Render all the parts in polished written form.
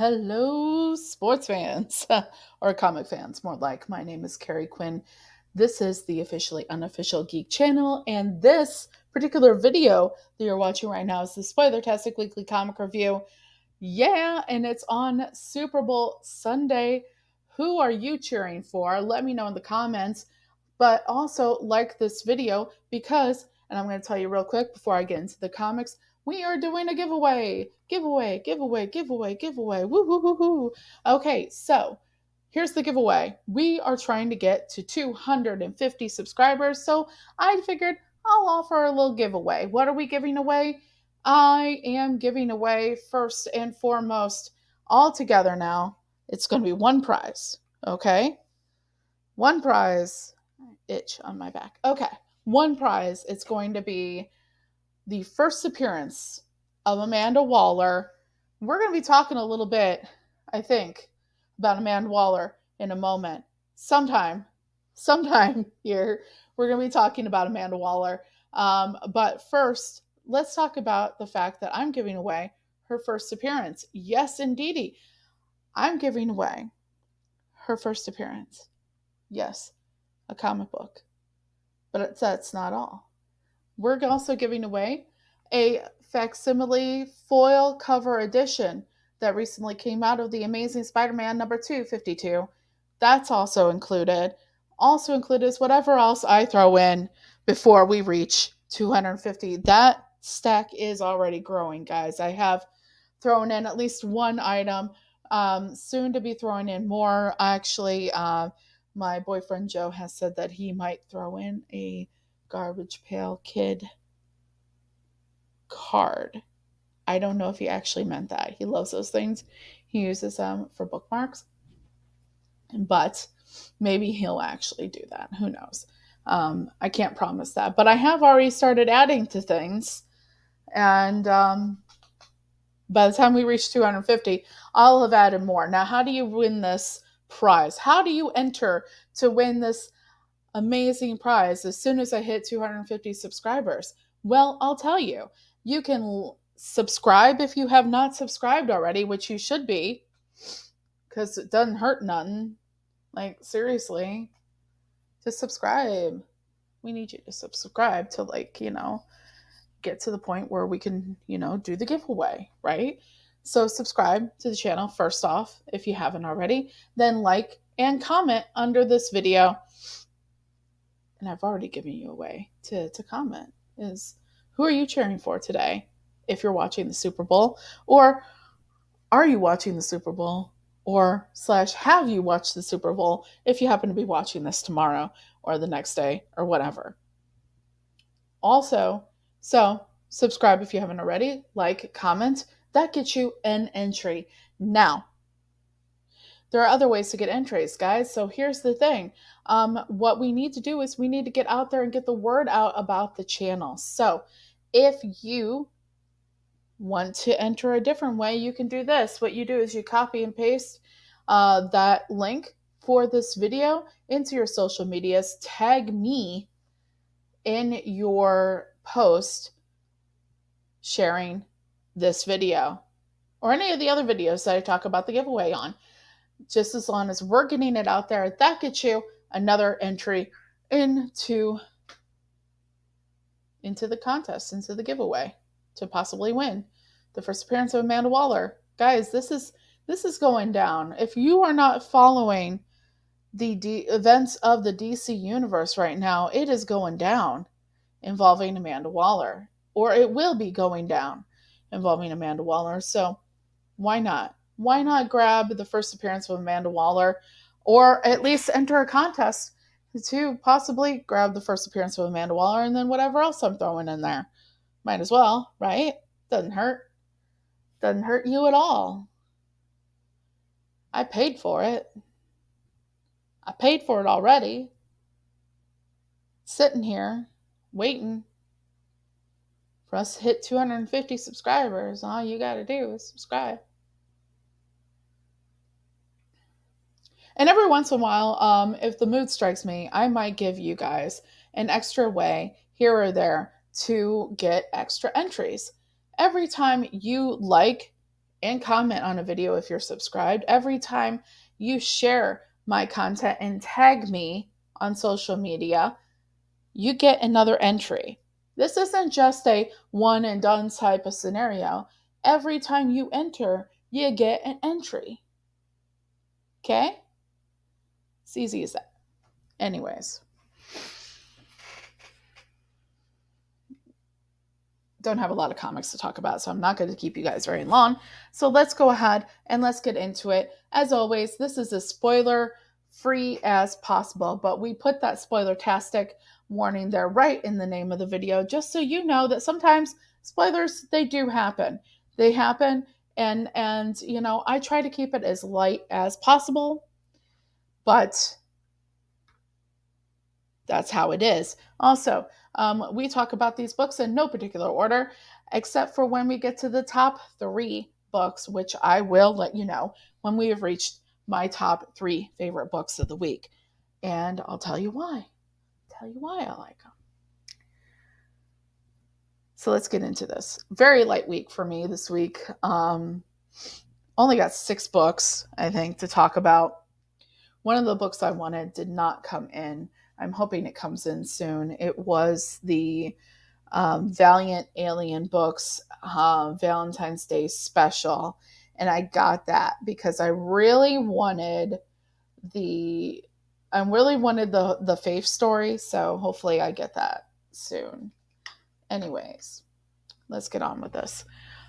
Hello, sports fans, or comic fans, more like. My name is Carrie Quinn. This is the officially unofficial Geek channel, and this particular video that you're watching right now is the Spoilertastic Weekly Comic Review. Yeah, and it's on Super Bowl Sunday. Who are you cheering for? Let me know in the comments. But also like this video because, and I'm going to tell you real quick before I get into the comics, we are doing a giveaway. Giveaway. Woo, woo, woo, woo. Okay, so here's the giveaway. We are trying to get to 250 subscribers, so I figured I'll offer a little giveaway. What are we giving away? I am giving away first and foremost, all together now, it's going to be one prize, okay? One prize, itch on my back. Okay, one prize. It's going to be the first appearance of Amanda Waller. We're going to be talking a little bit, I think, about Amanda Waller in a moment. Sometime here, we're going to be talking about Amanda Waller. But first, let's talk about the fact that I'm giving away her first appearance. Yes, indeedy. I'm giving away her first appearance. Yes, a comic book. But that's not all. We're also giving away a Facsimile foil cover edition that recently came out of the Amazing Spider-Man number 252. That's also included. Also included is whatever else I throw in before we reach 250. That stack is already growing, guys. I have thrown in at least one item. Soon to be throwing in more. Actually, my boyfriend Joe has said that he might throw in a Garbage Pail Kid card. I don't know if he actually meant that. He loves those things. He uses them for bookmarks, but maybe he'll actually do that. Who knows? I can't promise that, but I have already started adding to things, and by the time we reach 250, I'll have added more. Now, how do you win this prize? How do you enter to win this amazing prize as soon as I hit 250 subscribers? Well, I'll tell you. You can subscribe if you have not subscribed already, which you should be, because it doesn't hurt nothing. Like, seriously, just subscribe. We need you to subscribe to, get to the point where we can, do the giveaway, right? So subscribe to the channel first off if you haven't already, then like and comment under this video. And I've already given you a way to comment is who are you cheering for today if you're watching the Super Bowl? Or are you watching the Super Bowl? Or / have you watched the Super Bowl if you happen to be watching this tomorrow or the next day or whatever? Also, so subscribe if you haven't already, like, comment. That gets you an entry. Now, there are other ways to get entries, guys. So here's the thing. What we need to do is we need to get out there and get the word out about the channel. So if you want to enter a different way, you can do this. What you do is you copy and paste that link for this video into your social medias. Tag me in your post sharing this video or any of the other videos that I talk about the giveaway on. Just as long as we're getting it out there, that gets you another entry into the contest, into the giveaway to possibly win the first appearance of Amanda Waller. Guys, this is going down. If you are not following the events of the DC universe right now, it is going down involving Amanda Waller, or it will be going down involving Amanda Waller. So why not? Why not grab the first appearance of Amanda Waller, or at least enter a contest to possibly grab the first appearance of Amanda Waller and then whatever else I'm throwing in there? Might as well, right? Doesn't hurt. Doesn't hurt you at all. I paid for it. I paid for it already. Sitting here, waiting for us to hit 250 subscribers. All you got to do is subscribe. And every once in a while, if the mood strikes me, I might give you guys an extra way here or there to get extra entries. Every time you like and comment on a video if you're subscribed. Every time you share my content and tag me on social media, you get another entry. This isn't just a one and done type of scenario. Every time you enter, you get an entry. Okay? It's easy as that. Anyways, don't have a lot of comics to talk about, so I'm not going to keep you guys very long. So let's go ahead and let's get into it. As always, this is as spoiler free as possible, but we put that spoilertastic warning there right in the name of the video, just so you know that sometimes spoilers, they do happen. They happen, and you know, I try to keep it as light as possible, but that's how it is. Also, we talk about these books in no particular order, except for when we get to the top 3 books, which I will let you know when we have reached my top 3 favorite books of the week. And I'll tell you why. Tell you why I like them. So let's get into this. Very light week for me this week. Only got 6 books, I think, to talk about. One of the books I wanted did not come in. I'm hoping it comes in soon. It was the Valiant Alien Books Valentine's Day special, and I got that because I really wanted the the Faith story. So hopefully I get that soon. Anyways, let's get on with this.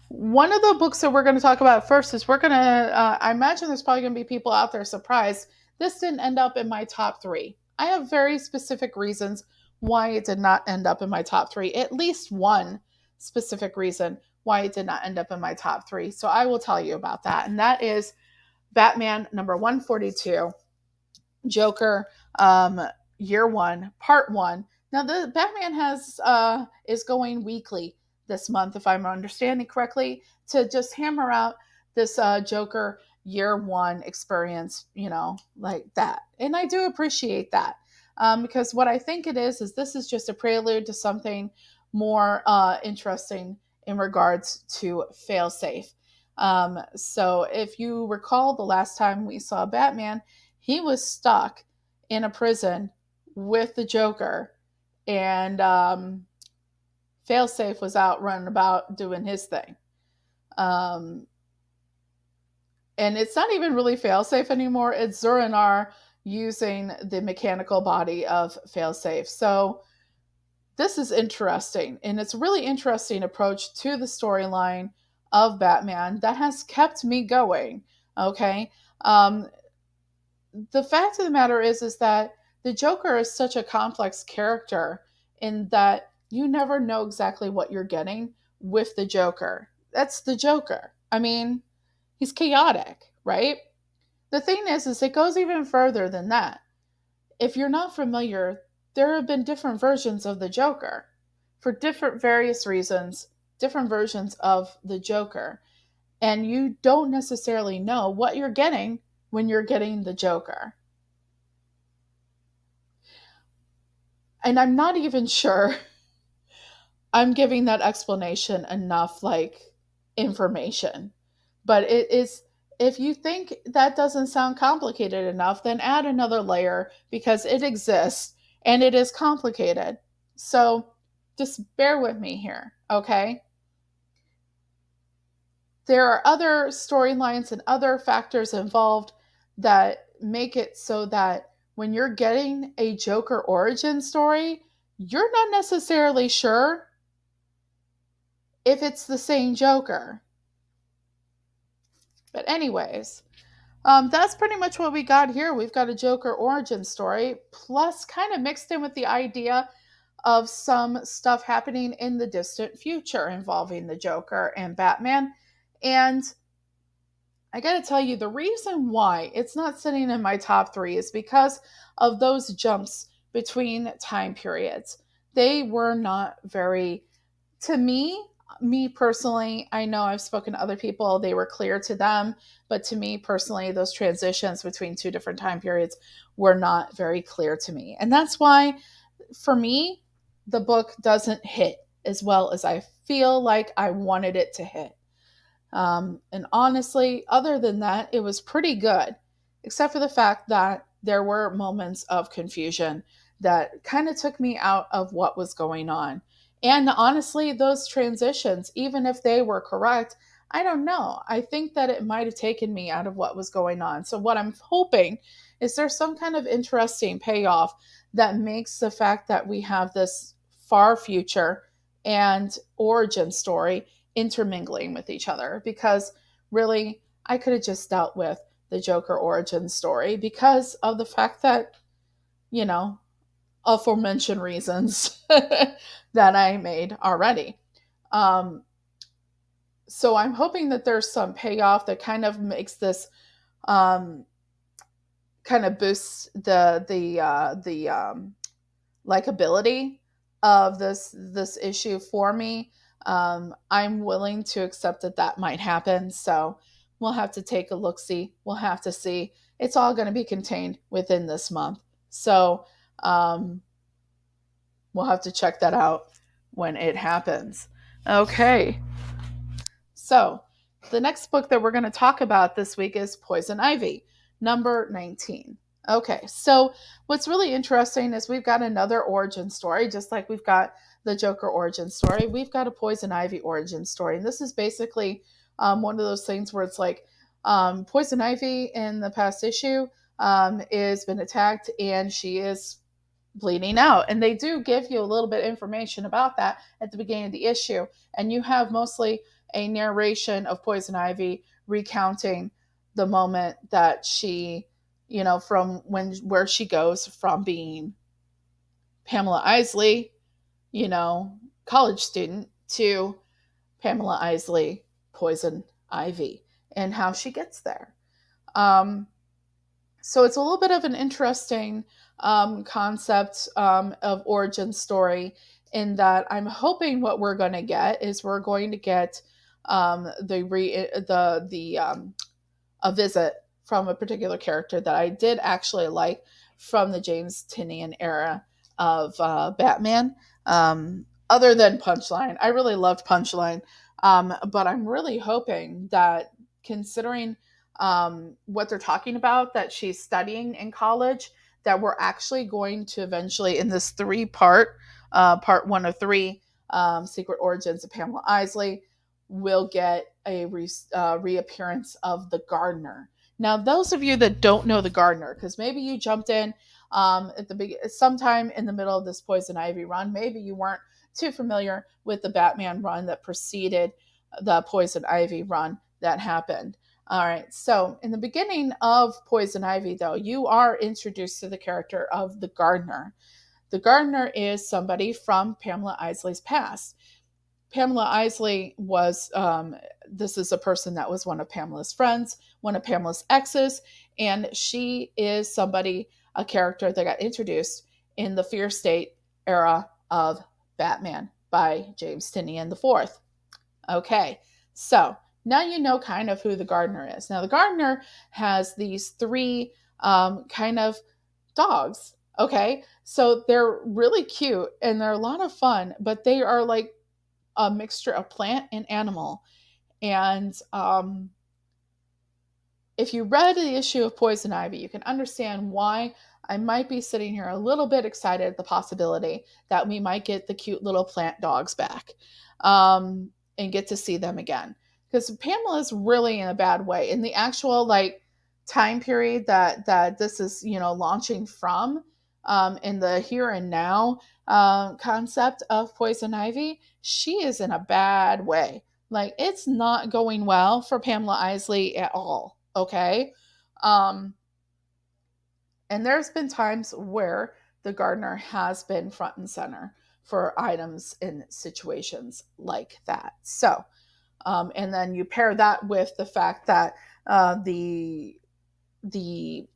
One of the books that we're going to talk about first is I imagine there's probably going to be people out there surprised this didn't end up in my top 3. I have very specific reasons why it did not end up in my top 3. At least one specific reason why it did not end up in my top 3. So I will tell you about that. And that is Batman number 142, Joker, year 1, part 1. Now the Batman is going weekly this month, if I'm understanding correctly, to just hammer out this Joker year 1 experience, you know, like that. And I do appreciate that, because what I think it is this is just a prelude to something more interesting in regards to failsafe. So if you recall, the last time we saw Batman, he was stuck in a prison with the Joker, and Failsafe was out running about doing his thing. Um, and it's not even really Failsafe anymore. It's Zur-En-Arrh using the mechanical body of Failsafe. So this is interesting, and it's a really interesting approach to the storyline of Batman that has kept me going. Okay. The fact of the matter is that the Joker is such a complex character in that you never know exactly what you're getting with the Joker. That's the Joker. I mean, he's chaotic, right? The thing is it goes even further than that. If you're not familiar, there have been different versions of the Joker for different various reasons, different versions of the Joker. And you don't necessarily know what you're getting when you're getting the Joker. And I'm not even sure I'm giving that explanation enough information. But it is, if you think that doesn't sound complicated enough, then add another layer because it exists and it is complicated. So just bear with me here, okay? There are other storylines and other factors involved that make it so that when you're getting a Joker origin story, you're not necessarily sure if it's the same Joker. But anyways, that's pretty much what we got here. We've got a Joker origin story, plus kind of mixed in with the idea of some stuff happening in the distant future involving the Joker and Batman. And I gotta tell you, the reason why it's not sitting in my top 3 is because of those jumps between time periods. They were not very, to me personally, I know I've spoken to other people, they were clear to them, but to me personally, those transitions between 2 different time periods were not very clear to me. And that's why, for me, the book doesn't hit as well as I feel like I wanted it to hit. And honestly, other than that, it was pretty good, except for the fact that there were moments of confusion that kind of took me out of what was going on. And honestly, those transitions, even if they were correct, I don't know. I think that it might have taken me out of what was going on. So, what I'm hoping is there's some kind of interesting payoff that makes the fact that we have this far future and origin story intermingling with each other, because really I could have just dealt with the Joker origin story because of the fact that, you know, aforementioned reasons that I made already. Um, so I'm hoping that there's some payoff that kind of makes this um, kind of boosts the likability of this issue for me. I'm willing to accept that that might happen. So we'll have to take a look. See, we'll have to see. It's all going to be contained within this month. So um, we'll have to check that out when it happens. Okay. So, the next book that we're going to talk about this week is Poison Ivy, number 19. Okay, so what's really interesting is we've got another origin story, just like we've got the Joker origin story. We've got a Poison Ivy origin story. And this is basically one of those things where it's like Poison Ivy in the past issue is been attacked and she is bleeding out. And they do give you a little bit of information about that at the beginning of the issue. And you have mostly a narration of Poison Ivy recounting the moment that she, from where she goes from being Pamela Isley, college student, to Pamela Isley, Poison Ivy, and how she gets there. Um, so it's a little bit of an interesting concept of origin story, in that I'm hoping what we're going to get is we're going to get a visit from a particular character that I did actually like from the James Tynion era of Batman. Other than Punchline, I really loved Punchline, but I'm really hoping that, considering what they're talking about, that she's studying in college, that we're actually going to eventually, in this part one of three, Secret Origins of Pamela Isley, will get a reappearance of the gardener. Now, those of you that don't know the gardener, because maybe you jumped in at the sometime in the middle of this Poison Ivy run, maybe you weren't too familiar with the Batman run that preceded the Poison Ivy run that happened. All right, so in the beginning of Poison Ivy, though, you are introduced to the character of the gardener. The gardener is somebody from Pamela Isley's past. Pamela Isley was, this is a person that was one of Pamela's friends, one of Pamela's exes, and she is somebody, a character that got introduced in the Fear State era of Batman by James Tynion IV. Okay, so now you know kind of who the gardener is. Now, the gardener has these three kind of dogs. Okay, so they're really cute and they're a lot of fun, but they are like a mixture of plant and animal. And if you read the issue of Poison Ivy, you can understand why I might be sitting here a little bit excited at the possibility that we might get the cute little plant dogs back and get to see them again. Because Pamela's really in a bad way. In the actual time period that this is launching from, in the here and now concept of Poison Ivy, she is in a bad way. Like, it's not going well for Pamela Isley at all. Okay. Um, and there's been times where the gardener has been front and center for items in situations like that. So, and then you pair that with the fact that the the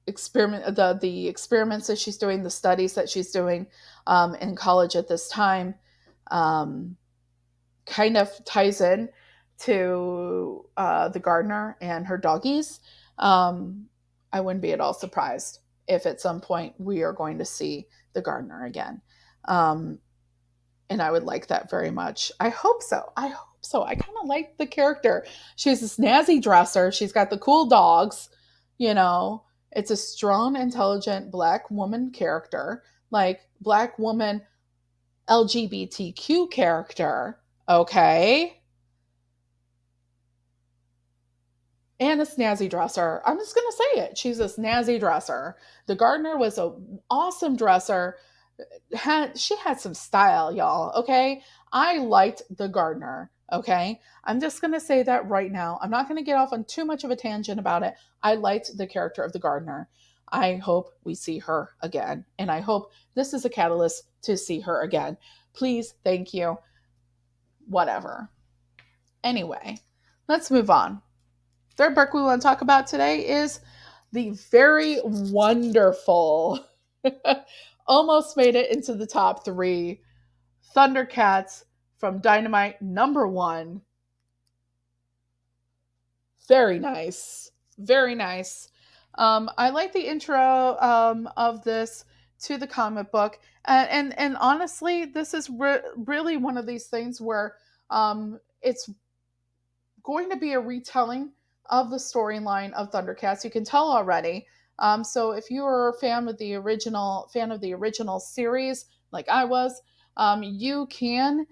experiments that she's doing, the studies that she's doing in college at this time, um, kind of ties in to the gardener and her doggies. I wouldn't be at all surprised if at some point we are going to see the gardener again. Um, And I would like that very much. I hope so. I hope so. I kind of like the character. She's a snazzy dresser. She's got the cool dogs. You know, it's a strong, intelligent black woman character, like black woman LGBTQ character. Okay. And a snazzy dresser. I'm just going to say it. She's a snazzy dresser. The gardener was an awesome dresser. She had some style, y'all. Okay. I liked the gardener. Okay. I'm just going to say that right now. I'm not going to get off on too much of a tangent about it. I liked the character of the gardener. I hope we see her again. And I hope this is a catalyst to see her again. Please, thank you. Whatever. Anyway, let's move on. Third book we want to talk about today is the very wonderful, almost made it into the top 3, Thundercats from Dynamite #1. Very nice. Very nice. I like the intro of this to the comic book. And honestly, this is really one of these things where it's going to be a retelling of the storyline of Thundercats. You can tell already. So if you are a fan of the original series, like I was, you can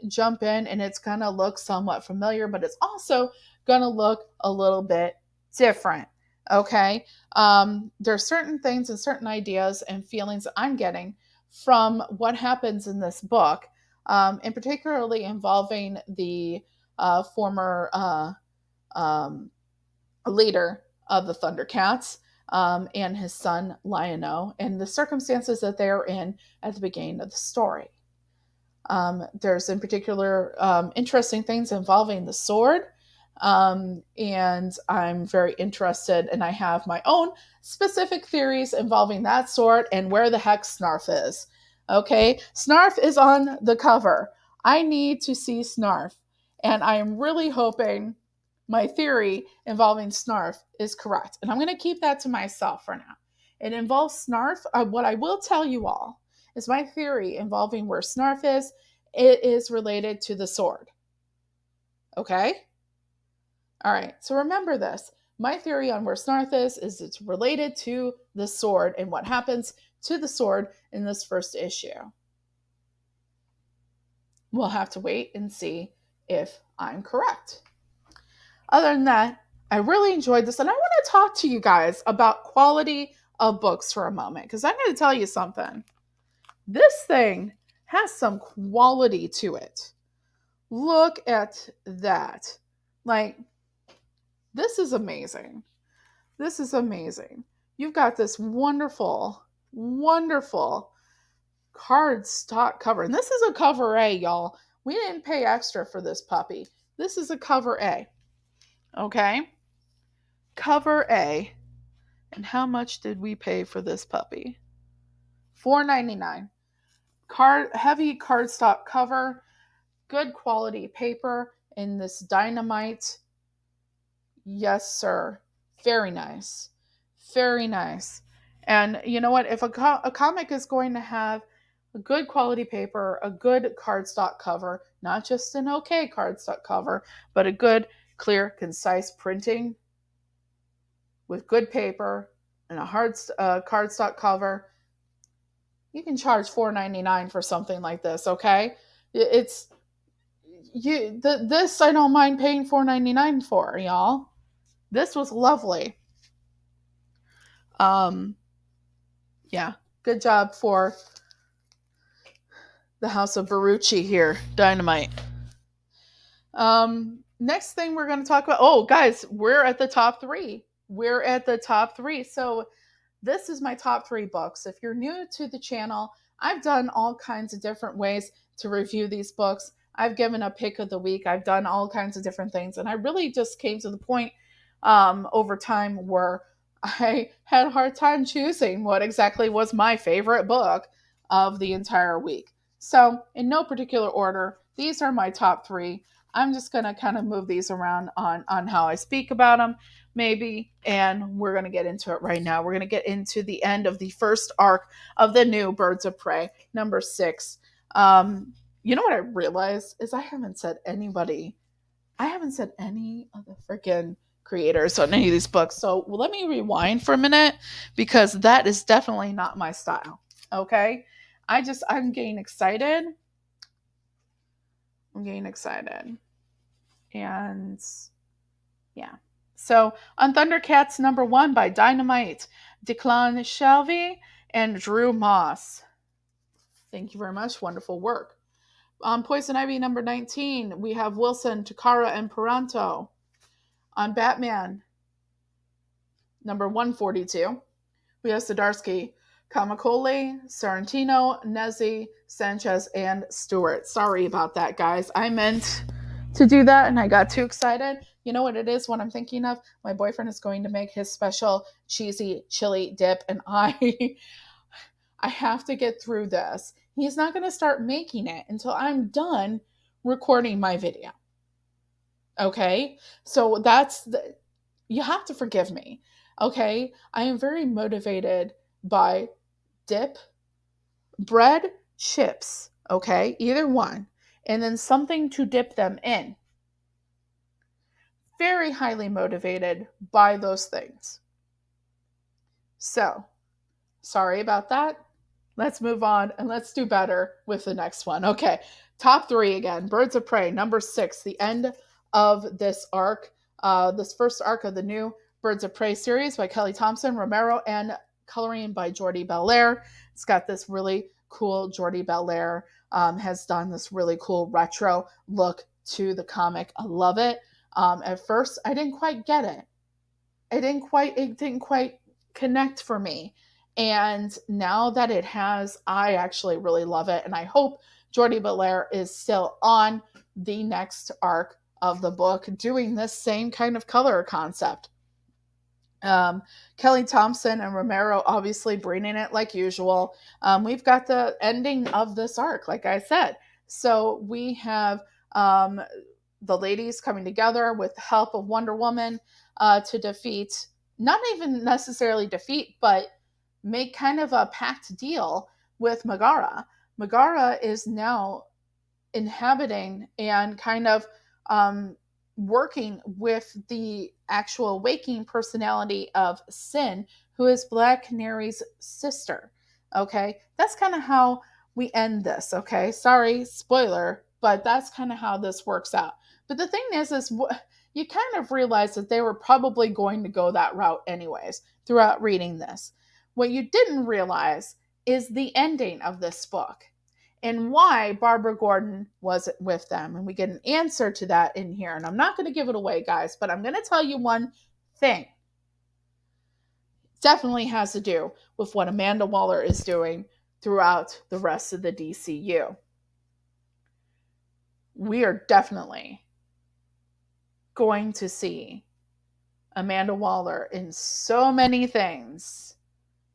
jump in, and it's gonna look somewhat familiar, but it's also gonna look a little bit different. Okay, there's certain things and certain ideas and feelings I'm getting from what happens in this book, and particularly involving the former um, leader of the Thundercats, and his son Lion-O, and the circumstances that they are in at the beginning of the story. There's in particular interesting things involving the sword, and I'm very interested, and I have my own specific theories involving that sword and where the heck Snarf is. Okay, Snarf is on the cover. I need to see Snarf, and I am really hoping my theory involving Snarf is correct. And I'm going to keep that to myself for now. It involves Snarf. What I will tell you all is my theory involving where Snarf is. It is related to the sword. Okay? All right. So remember this. My theory on where Snarf is it's related to the sword and what happens to the sword in this first issue. We'll have to wait and see if I'm correct. Other than that, I really enjoyed this, and I want to talk to you guys about quality of books for a moment, because I'm going to tell you something. This thing has some quality to it. Look at that. Like, this is amazing. This is amazing. You've got this wonderful, wonderful cardstock cover. And this is a cover A, y'all. We didn't pay extra for this puppy. This is a cover A. Okay? Cover A. And how much did we pay for this puppy? $4.99. Heavy cardstock cover, good quality paper in this Dynamite. Yes, sir. Very nice. Very nice. And you know what? If a comic is going to have a good quality paper, a good cardstock cover, not just an okay cardstock cover, but a good, clear, concise printing with good paper and a hard cardstock cover, you can charge $4.99 for something like this. Okay, it's this I don't mind paying $4.99 for, y'all. This was lovely. Yeah, good job for the House of Barucci here, Dynamite. Next thing we're going to talk about. Oh, guys, we're at the top 3. We're at the top 3. So this is my top 3 books. If you're new to the channel, I've done all kinds of different ways to review these books. I've given a pick of the week. I've done all kinds of different things. And I really just came to the point over time where I had a hard time choosing what exactly was my favorite book of the entire week. So in no particular order, these are my top 3. I'm just going to kind of move these around on how I speak about them, maybe, and we're going to get into it right now. We're going to get into the end of the first arc of the new Birds of Prey, #6. Um, you know what I realized is I haven't said any of the freaking creators on any of these books. So let me rewind for a minute because that is definitely not my style. Okay. I'm getting excited. I'm getting excited. And yeah. So on Thundercats #1 by Dynamite, Declan Shelby, and Drew Moss. Thank you very much. Wonderful work. On Poison Ivy #19, we have Wilson, Takara, and Peranto. On Batman #142, we have Zdarsky, Kamikole, Sorrentino, Nezzi, Sanchez, and Stewart. Sorry about that, guys. I meant to do that and I got too excited. You know what it is, what I'm thinking of? My boyfriend is going to make his special cheesy chili dip, and I have to get through this. He's not going to start making it until I'm done recording my video. Okay? So you have to forgive me. Okay? I am very motivated by dip, bread, chips, okay? Either one. And then something to dip them in. Very highly motivated by those things. So, sorry about that. Let's move on and let's do better with the next one. Okay, top 3 again. Birds of Prey, #6, the end of this arc, this first arc of the new Birds of Prey series by Kelly Thompson, Romero, and coloring by Jordi Belair. It's got this really cool, Jordi Belair has done this really cool retro look to the comic. I love it. At first, I didn't quite get it. It didn't quite connect for me. And now that it has, I actually really love it. And I hope Jordi Belair is still on the next arc of the book doing this same kind of color concept. Kelly Thompson and Romero obviously bringing it like usual. We've got the ending of this arc, like I said. So we have the ladies coming together with the help of Wonder Woman to defeat, not even necessarily defeat, but make kind of a pact deal with Megara. Megara is now inhabiting and kind of working with the actual waking personality of Sin, who is Black Canary's sister. Okay, that's kind of how we end this. Okay, sorry, spoiler, but that's kind of how this works out. But the thing is you kind of realize that they were probably going to go that route anyways throughout reading this. What you didn't realize is the ending of this book and why Barbara Gordon wasn't with them. And we get an answer to that in here. And I'm not going to give it away, guys, but I'm going to tell you one thing. Definitely has to do with what Amanda Waller is doing throughout the rest of the DCU. We are definitely going to see Amanda Waller in so many things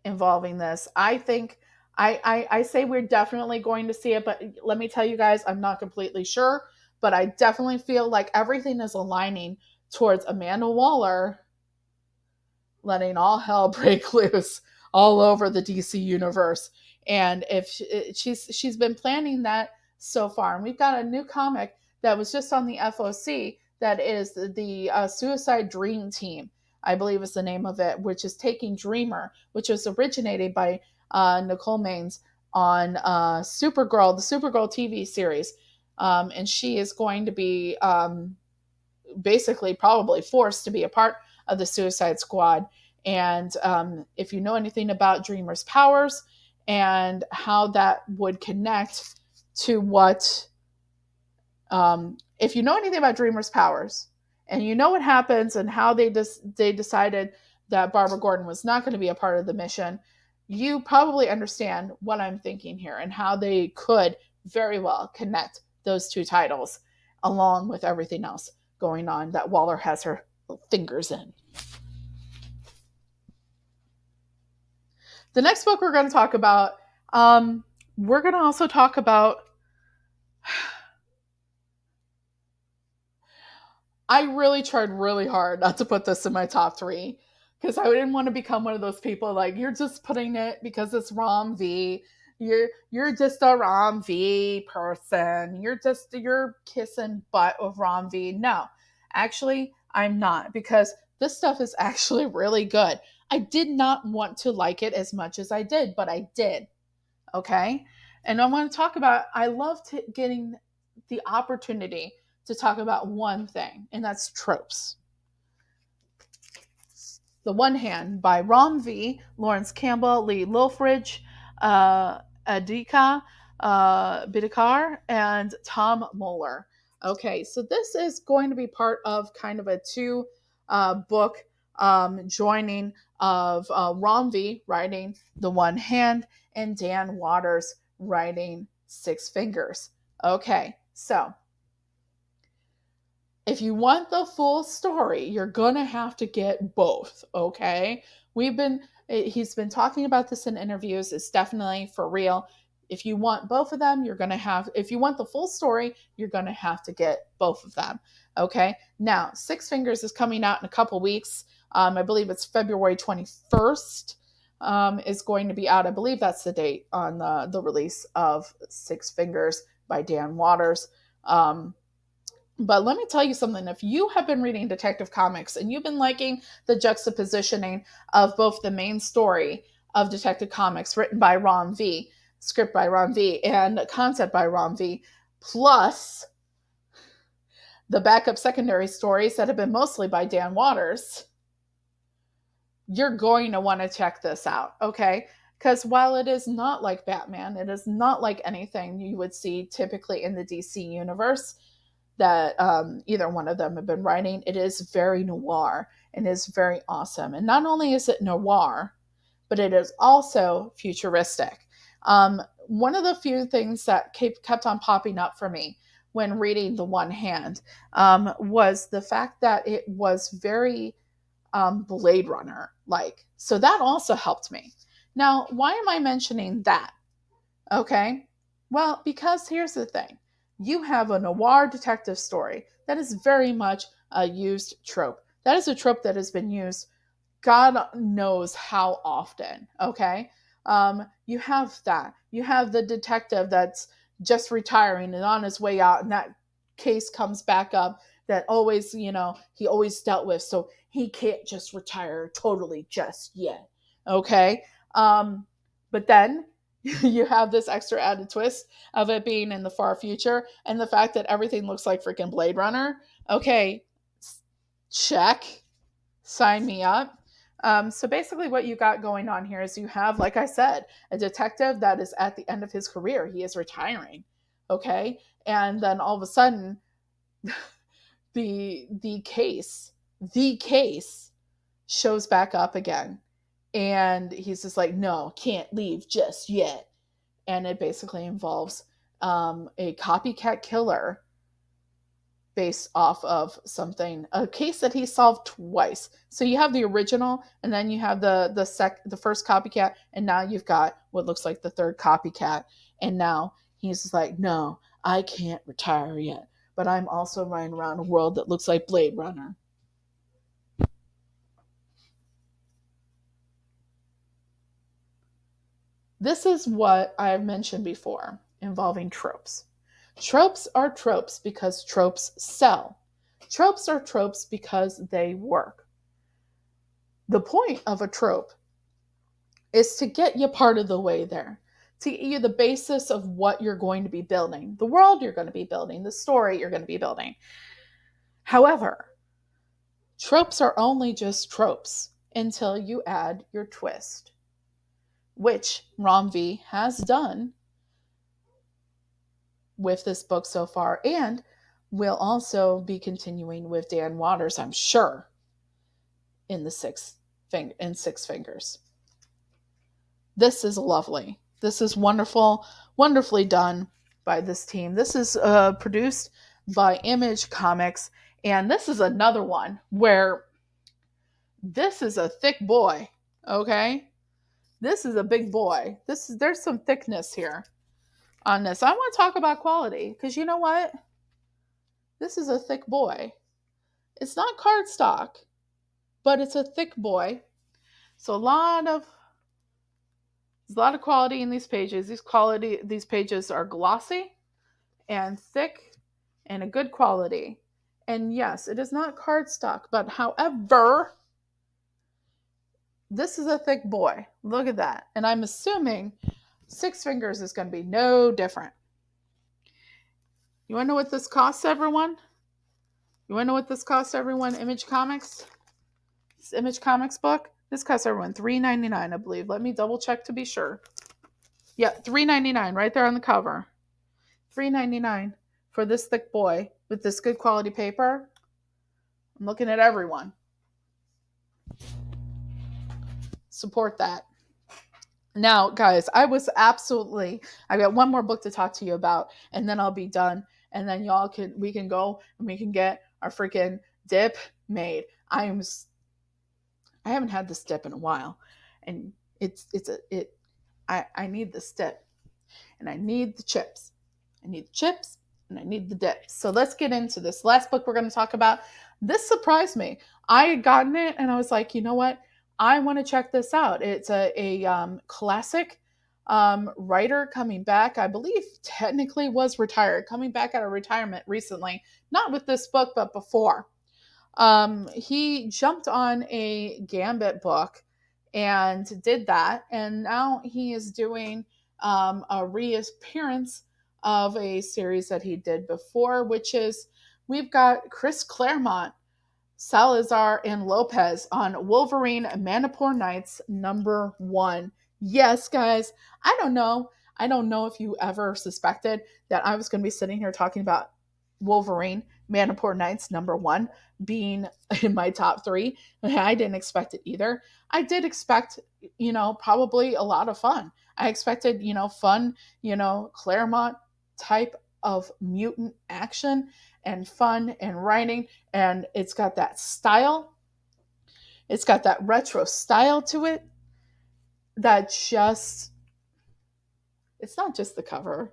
involving this. I think I say we're definitely going to see it, but let me tell you guys, I'm not completely sure, but I definitely feel like everything is aligning towards Amanda Waller letting all hell break loose all over the DC universe. And if she's been planning that so far, and we've got a new comic that was just on the FOC that is the Suicide Dream Team, I believe is the name of it, which is taking Dreamer, which was originated by Nicole Maines on Supergirl, the Supergirl TV series. And she is going to be basically probably forced to be a part of the Suicide Squad. And if you know anything about Dreamer's powers and how that would connect to what, if you know anything about Dreamer's powers and you know what happens and how they decided that Barbara Gordon was not going to be a part of the mission, you probably understand what I'm thinking here and how they could very well connect those two titles along with everything else going on that Waller has her fingers in. The next book we're going to talk about, we're going to also talk about. I really tried really hard not to put this in my top 3 because I didn't want to become one of those people like, you're just putting it because it's Rom V. You're just a Rom V person. You're kissing butt with Rom V. No, actually, I'm not, because this stuff is actually really good. I did not want to like it as much as I did, but I did. Okay. And I want to talk about, I love getting the opportunity to talk about one thing, and that's tropes. The One Hand by Rom V, Lawrence Campbell, Lee Lilfridge, Adika Bidikar, and Tom Moeller. Okay, so this is going to be part of kind of a two book joining of Rom V writing The One Hand and Dan Waters writing Six Fingers. Okay, so if you want the full story, you're gonna have to get both. Okay, he's been talking about this in interviews. It's definitely for real. If you want both of them, if you want the full story, you're gonna have to get both of them. Okay, now Six Fingers is coming out in a couple weeks. I believe it's February 21st. Is going to be out. I believe that's the date on the release of Six Fingers by Dan Waters. But let me tell you something. If you have been reading Detective Comics and you've been liking the juxtapositioning of both the main story of Detective Comics written by Ron V, script by Ron V, and concept by Ron V, plus the backup secondary stories that have been mostly by Dan Waters, you're going to want to check this out, okay? Because while it is not like Batman, it is not like anything you would see typically in the DC universe that either one of them have been writing. It is very noir and is very awesome. And not only is it noir, but it is also futuristic. One of the few things that kept on popping up for me when reading The One Hand was the fact that it was very Blade Runner like. So that also helped me. Now, why am I mentioning that? Okay. Well, because here's the thing, you have a noir detective story that is very much a used trope. That is a trope that has been used God knows how often. Okay. You have that. You have the detective that's just retiring and on his way out, and that case comes back up that always, he always dealt with. So he can't just retire totally just yet. Okay. But then you have this extra added twist of it being in the far future and the fact that everything looks like freaking Blade Runner. Okay. Check. Sign me up. So basically, what you got going on here is you have, like I said, a detective that is at the end of his career. He is retiring. Okay. And then all of a sudden, the case shows back up again. And he's just like, no, can't leave just yet. And it basically involves a copycat killer based off of a case that he solved twice. So you have the original, and then you have the first copycat, and now you've got what looks like the third copycat. And now he's just like, no, I can't retire yet, but I'm also running around a world that looks like Blade Runner. This is what I've mentioned before involving tropes. Tropes are tropes because tropes sell. Tropes are tropes because they work. The point of a trope is to get you part of the way there, to get you the basis of what you're going to be building, the world you're going to be building, the story you're going to be building. However, tropes are only just tropes until you add your twist, which Romvi has done with this book so far, and will also be continuing with Dan Waters, I'm sure, in Six Fingers. This is lovely. This is wonderful, wonderfully done by this team. This is produced by Image Comics, and this is another one where this is a thick boy. Okay, this is a big boy. There's some thickness here on this. I want to talk about quality because you know what? This is a thick boy. It's not cardstock, but it's a thick boy. So a lot of There's a lot of quality in these pages. These pages are glossy and thick and a good quality. And yes, it is not cardstock, but however, this is a thick boy. Look at that. And I'm assuming Six Fingers is going to be no different. You want to know what this costs, everyone? You want to know what this costs, everyone? Image Comics? This Image Comics book? This costs everyone $3.99, I believe. Let me double check to be sure. Yeah, $3.99 right there on the cover. $3.99 for this thick boy with this good quality paper. I'm looking at everyone. Support that. Now, guys, I got one more book to talk to you about, and then I'll be done. And then we can go and we can get our freaking dip made. I haven't had this dip in a while, and I need this dip, and I need the chips. I need the chips, and I need the dip. So let's get into this last book we're going to talk about. This surprised me. I had gotten it, and I was like, you know what? I want to check this out. It's a classic writer coming back. I believe technically was retired, coming back out of retirement recently. Not with this book, but before. He jumped on a Gambit book and did that, and now he is doing a reappearance of a series that he did before, which is we've got Chris Claremont, Salazar, and Lopez on Wolverine Manipur Nights #1. Yes, guys, I don't know. I don't know if you ever suspected that I was going to be sitting here talking about Wolverine Manipur Nights #1 being in my top 3. I didn't expect it either. I did expect, probably a lot of fun. I expected, fun, Claremont type of mutant action and fun and writing, and it's got that style. It's got that retro style to it that just, it's not just the cover.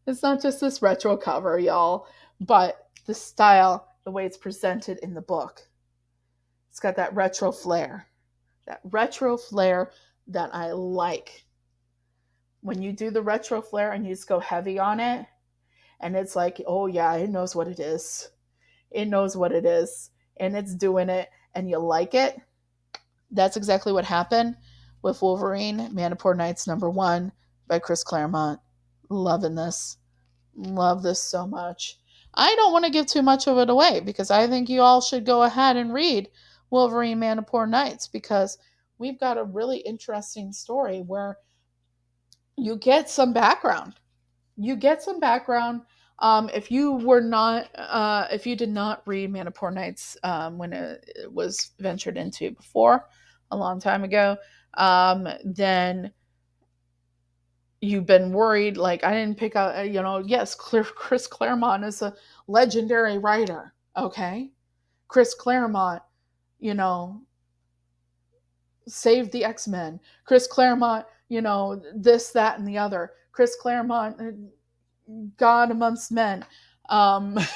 It's not just this retro cover, y'all, but the style, the way it's presented in the book. It's got that retro flair. That retro flair that I like. When you do the retro flair and you just go heavy on it, and it's like, oh yeah, it knows what it is. It knows what it is, and it's doing it, and you like it. That's exactly what happened with Wolverine Manipur Nights #1 by Chris Claremont. Loving this. Love this so much. I don't want to give too much of it away because I think you all should go ahead and read Wolverine Manipur Nights, because we've got a really interesting story where you get some background. You get some background. If you did not read Manipur Nights when it was ventured into before, a long time ago, then you've been worried, like I didn't pick out, yes, Chris Claremont is a legendary writer, okay? Chris Claremont, you know, saved the X-Men. Chris Claremont, this, that, and the other. Chris Claremont, God amongst men. I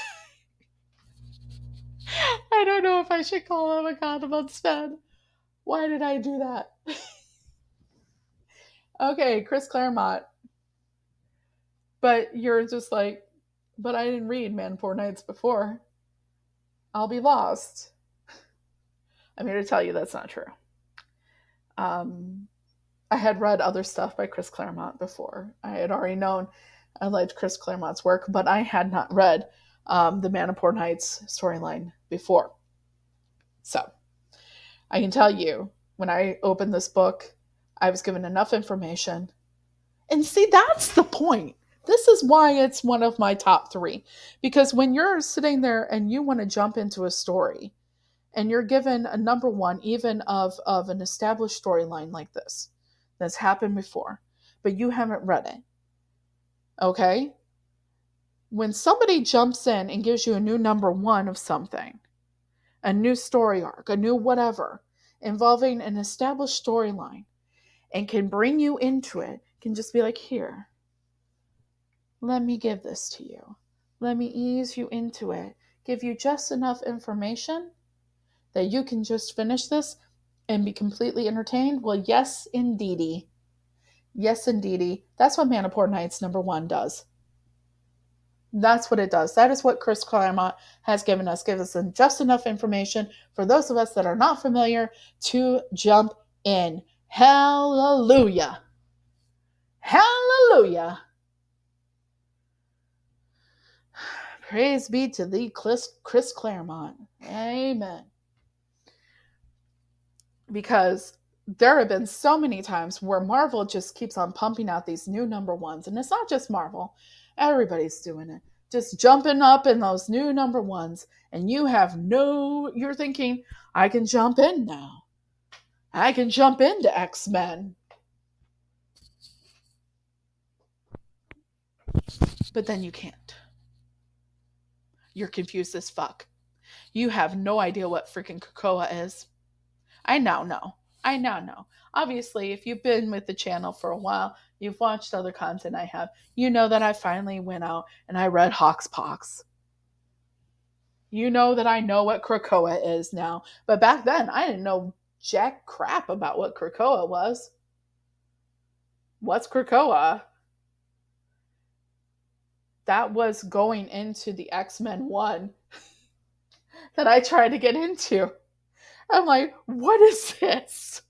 don't know if I should call him a God amongst men. Why did I do that? Okay, Chris Claremont. But you're just like, but I didn't read Manipur Nights before. I'll be lost. I'm here to tell you that's not true. I had read other stuff by Chris Claremont before. I had already known I liked Chris Claremont's work, but I had not read the Manipur Nights storyline before. So I can tell you, when I opened this book, I was given enough information. And see, that's the point. This is why it's one of my top 3. Because when you're sitting there and you want to jump into a story, and you're given a #1 even of an established storyline like this that's happened before, but you haven't read it, okay? When somebody jumps in and gives you a new #1 of something, a new story arc, a new whatever, involving an established storyline, and can bring you into it, can just be like, here, let me give this to you. Let me ease you into it. Give you just enough information that you can just finish this and be completely entertained? Well, yes, indeedy. Yes, indeedy. That's what Manipur Nights #1 does. That's what it does. That is what Chris Claremont has given us. Gives us just enough information for those of us that are not familiar to jump in. Hallelujah. Hallelujah. Praise be to thee, Chris Claremont. Amen. Because there have been so many times where Marvel just keeps on pumping out these new #1s. And it's not just Marvel, everybody's doing it. Just jumping up in those new #1s. And you're thinking, I can jump in now. I can jump into X-Men. But then you can't. You're confused as fuck. You have no idea what freaking Krakoa is. I now know. I now know. Obviously, if you've been with the channel for a while, you've watched other content I have, you know that I finally went out and I read Hoxpox. You know that I know what Krakoa is now. But back then, I didn't know jack crap about what Krakoa was. What's Krakoa? That was going into the X-Men 1 that I tried to get into. I'm like, what is this?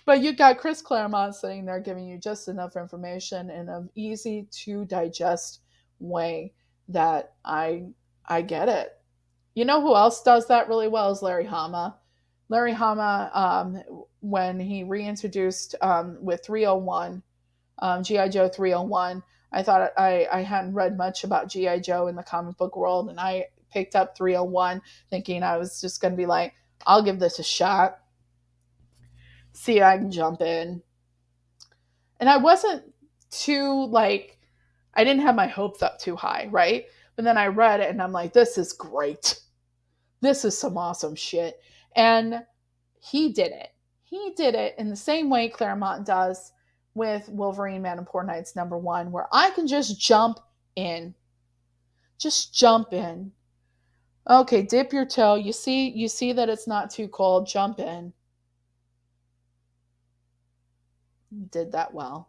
But you got Chris Claremont sitting there giving you just enough information in an easy to digest way that I get it. You know who else does that really well is Larry Hama. Larry Hama, when he reintroduced with 301, G.I. Joe 301, I thought I hadn't read much about G.I. Joe in the comic book world, and I picked up 301 thinking I was just going to be like, I'll give this a shot. See if I can jump in. And I wasn't too I didn't have my hopes up too high, right? But then I read it and I'm like, this is great. This is some awesome shit. And he did it. He did it in the same way Claremont does with Wolverine Manipur Nights #1, where I can just jump in. Just jump in. Okay, dip your toe. You see that it's not too cold. Jump in. Did that well.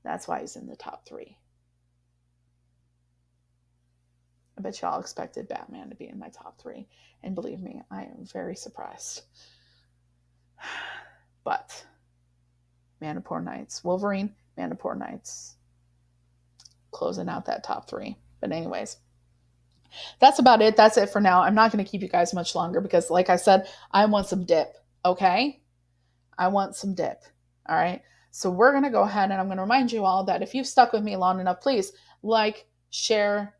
That's why he's in the top 3. I bet y'all expected Batman to be in my top 3. And believe me, I am very surprised. But Manipur Nights, Wolverine, Manipur Nights, closing out that top 3. But anyways, that's about it. That's it for now. I'm not going to keep you guys much longer because, like I said, I want some dip. Okay? I want some dip. All right? So we're going to go ahead and I'm going to remind you all that if you've stuck with me long enough, please share,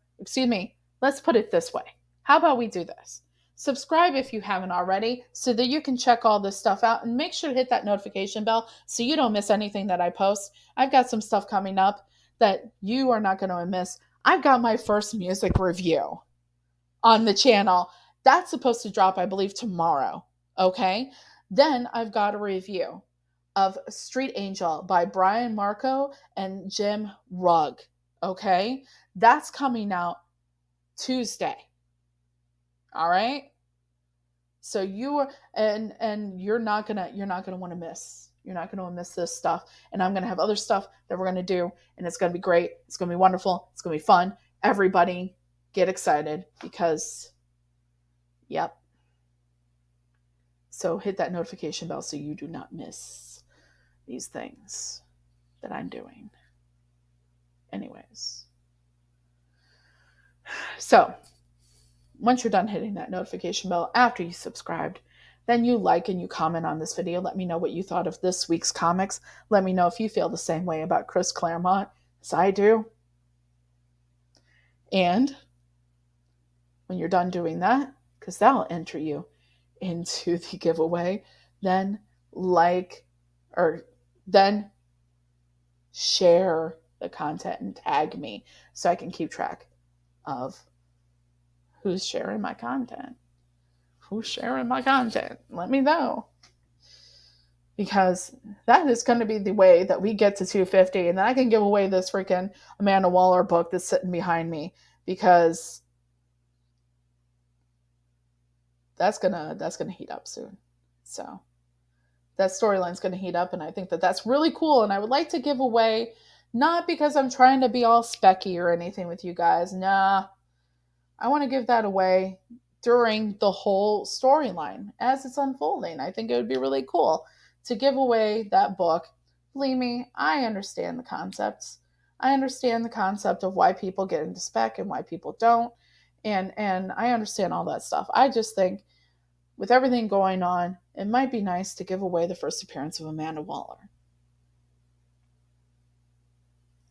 let's put it this way. How about we do this? Subscribe if you haven't already so that you can check all this stuff out and make sure to hit that notification bell so you don't miss anything that I post. I've got some stuff coming up that you are not going to miss. I've got my first music review on the channel. That's supposed to drop, I believe, tomorrow. Okay? Then I've got a review of Street Angel by Brian Marco and Jim Rugg. Okay? That's coming out Tuesday. All right? So you're not gonna want to miss. You're not gonna miss this stuff. And I'm gonna have other stuff that we're gonna do, and it's gonna be great. It's gonna be wonderful. It's gonna be fun. Everybody get excited because yep. So hit that notification bell so you do not miss these things that I'm doing. Anyways. So once you're done hitting that notification bell after you subscribed, then you like and you comment on this video. Let me know what you thought of this week's comics. Let me know if you feel the same way about Chris Claremont as I do. And when you're done doing that, because that'll enter you into the giveaway, then then share the content and tag me so I can keep track of who's sharing my content. Who's sharing my content? Let me know. Because that is going to be the way that we get to 250, and then I can give away this freaking Amanda Waller book that's sitting behind me because that's gonna heat up soon. So that storyline's going to heat up, and I think that that's really cool. And I would like to give away, not because I'm trying to be all specky or anything with you guys. Nah, I want to give that away during the whole storyline as it's unfolding. I think it would be really cool to give away that book. Believe me, I understand the concepts. I understand the concept of why people get into spec and why people don't. And I understand all that stuff. I just think with everything going on, it might be nice to give away the first appearance of Amanda Waller.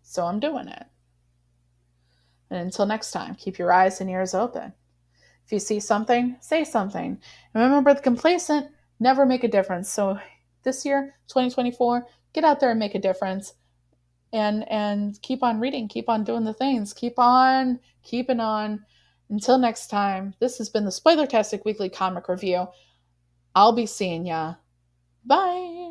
So I'm doing it. And until next time, keep your eyes and ears open. If you see something, say something. And remember, the complacent never make a difference. So this year, 2024, get out there and make a difference. And keep on reading, keep on doing the things, keep on keeping on. Until next time, this has been the Spoilertastic Weekly Comic Review. I'll be seeing ya. Bye.